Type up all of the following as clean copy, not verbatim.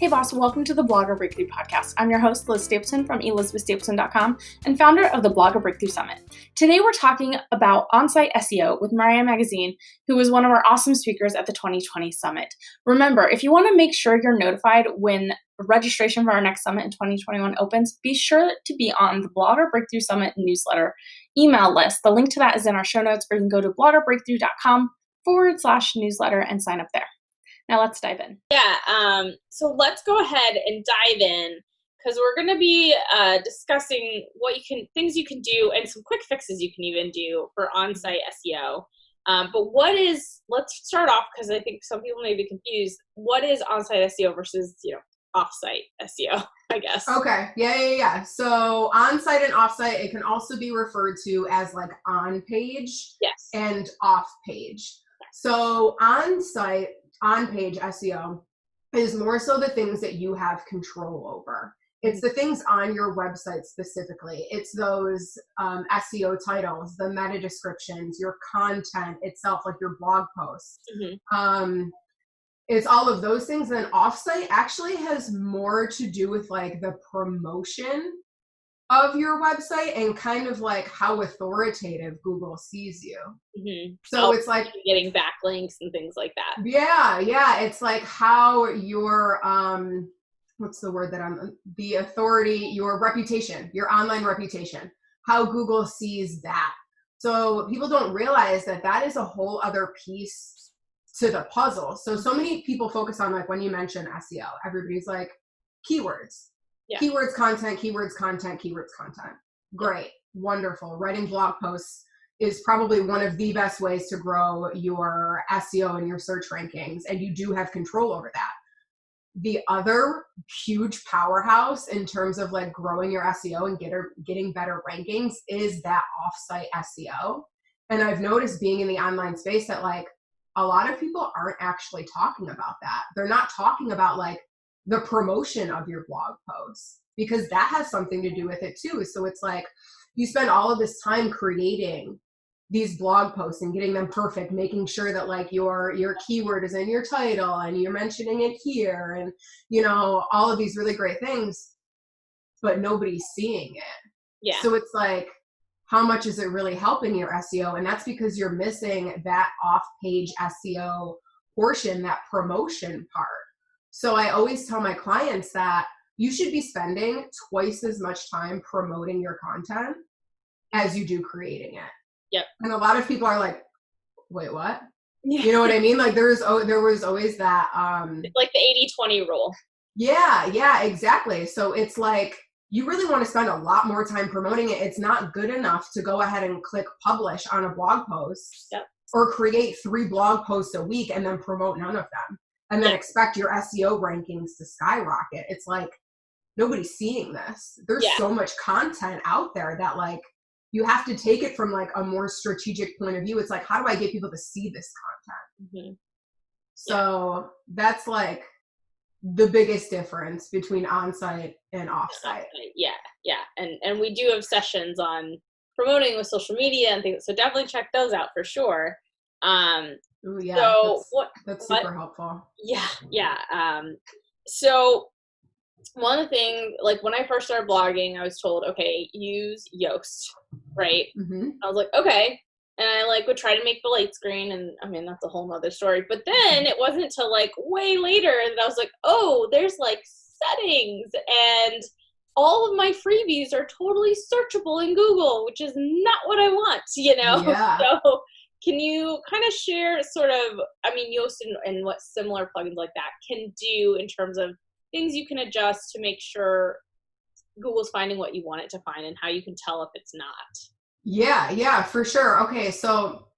Hey boss, welcome to the Blogger Breakthrough Podcast. I'm your host, Liz Stapleton from elizabethstapleton.com and founder of the Blogger Breakthrough Summit. Today we're talking about Onsite SEO with Mariah Magazine, who was one of our awesome speakers at the 2020 Summit. Remember, if you want to make sure you're notified when registration for our next summit in 2021 opens, be sure to be on the Blogger Breakthrough Summit newsletter email list. The link to that is in our show notes, or you can go to bloggerbreakthrough.com/newsletter and sign up there. Now let's dive in. So let's go ahead and dive in because we're going to be discussing things you can do and some quick fixes you can even do for on-site SEO. But let's start off because I think some people may be confused. What is on-site SEO versus, off-site SEO, I guess? Okay. Yeah. So on-site and off-site, it can also be referred to as like on-page and off-page. So on-page SEO is more so the things that you have control over. It's the things on your website specifically. It's those SEO titles, the meta descriptions, your content itself, like your blog posts. It's all of those things. And then offsite actually has more to do with like the promotion of your website and kind of like how authoritative Google sees you. So it's like getting backlinks and things like that. Yeah. It's like how your the authority, your reputation, your online reputation, how Google sees that. So people don't realize that is a whole other piece to the puzzle. So many people focus on, like, when you mention SEO, everybody's like, keywords. Yeah. Keywords, content. Great. Wonderful. Writing blog posts is probably one of the best ways to grow your SEO and your search rankings, and you do have control over that. The other huge powerhouse in terms of like growing your SEO and getting better rankings is that offsite SEO. And I've noticed being in the online space that like a lot of people aren't actually talking about that. They're not talking about like the promotion of your blog posts, because that has something to do with it too. So it's like you spend all of this time creating these blog posts and getting them perfect, making sure that like your keyword is in your title and you're mentioning it here and, all of these really great things, but nobody's seeing it. Yeah. So it's like, how much is it really helping your SEO? And that's because you're missing that off-page SEO portion, that promotion part. So I always tell my clients that you should be spending twice as much time promoting your content as you do creating it. Yep. And a lot of people are like, wait, what? Yeah. You know what I mean? Like there was always that. It's like the 80-20 rule. Yeah, exactly. So it's like, you really want to spend a lot more time promoting it. It's not good enough to go ahead and click publish on a blog post or create 3 blog posts a week and then promote none of them. And then expect your SEO rankings to skyrocket. It's like, nobody's seeing this. There's so much content out there that like, you have to take it from like a more strategic point of view. It's like, how do I get people to see this content? So that's like the biggest difference between on-site and off-site. Yeah. And we do have sessions on promoting with social media and things. So definitely check those out for sure. Ooh, yeah, so that's super helpful. Yeah. So one of the things, like when I first started blogging, I was told, okay, use Yoast, right? I was like, okay. And I like would try to make the light screen, and I mean, that's a whole nother story. But then it wasn't until like way later that I was like, oh, there's like settings, and all of my freebies are totally searchable in Google, which is not what I want, Yeah. So can you kind of share sort of, Yoast and what similar plugins like that can do in terms of things you can adjust to make sure Google's finding what you want it to find and how you can tell if it's not? Yeah, for sure. Okay, so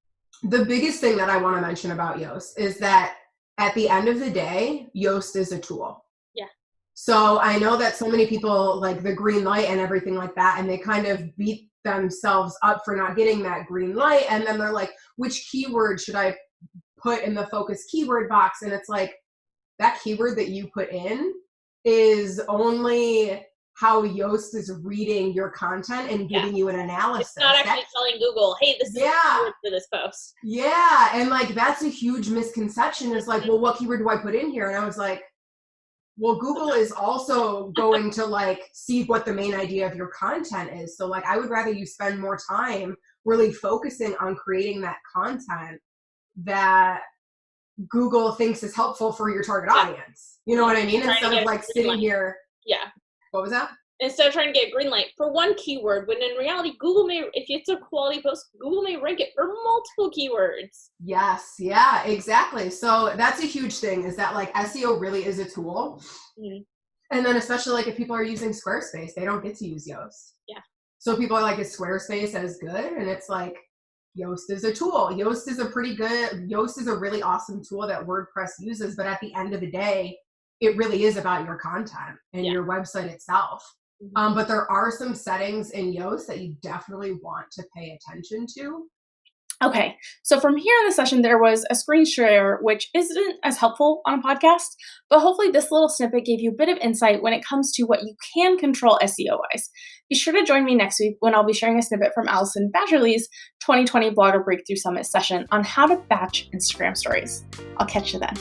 the biggest thing that I want to mention about Yoast is that at the end of the day, Yoast is a tool. Yeah. So I know that so many people like the green light and everything like that, and they kind of beat themselves up for not getting that green light. And then they're like, which keyword should I put in the focus keyword box? And it's like, that keyword that you put in is only how Yoast is reading your content and giving you an analysis. It's not actually telling Google, hey, this is a keyword for this post. Yeah, and like that's a huge misconception. Is like, well, what keyword do I put in here? And I was like, Well, Google is also going to like see what the main idea of your content is. So like, I would rather you spend more time really focusing on creating that content that Google thinks is helpful for your target audience. You know what I mean? Instead of like sitting here. Yeah. What was that? Instead of trying to get a green light for one keyword, when in reality, Google may, if it's a quality post, Google may rank it for multiple keywords. Yes. Yeah, exactly. So that's a huge thing, is that like SEO really is a tool. Mm-hmm. And then especially like if people are using Squarespace, they don't get to use Yoast. Yeah. So people are like, is Squarespace as good? And it's like, Yoast is a tool. Yoast is a really awesome tool that WordPress uses. But at the end of the day, it really is about your content and your website itself. Mm-hmm. But there are some settings in Yoast that you definitely want to pay attention to. Okay, so from here in the session, there was a screen share, which isn't as helpful on a podcast, but hopefully this little snippet gave you a bit of insight when it comes to what you can control SEO-wise. Be sure to join me next week when I'll be sharing a snippet from Allison Badgerly's 2020 Blogger Breakthrough Summit session on how to batch Instagram stories. I'll catch you then.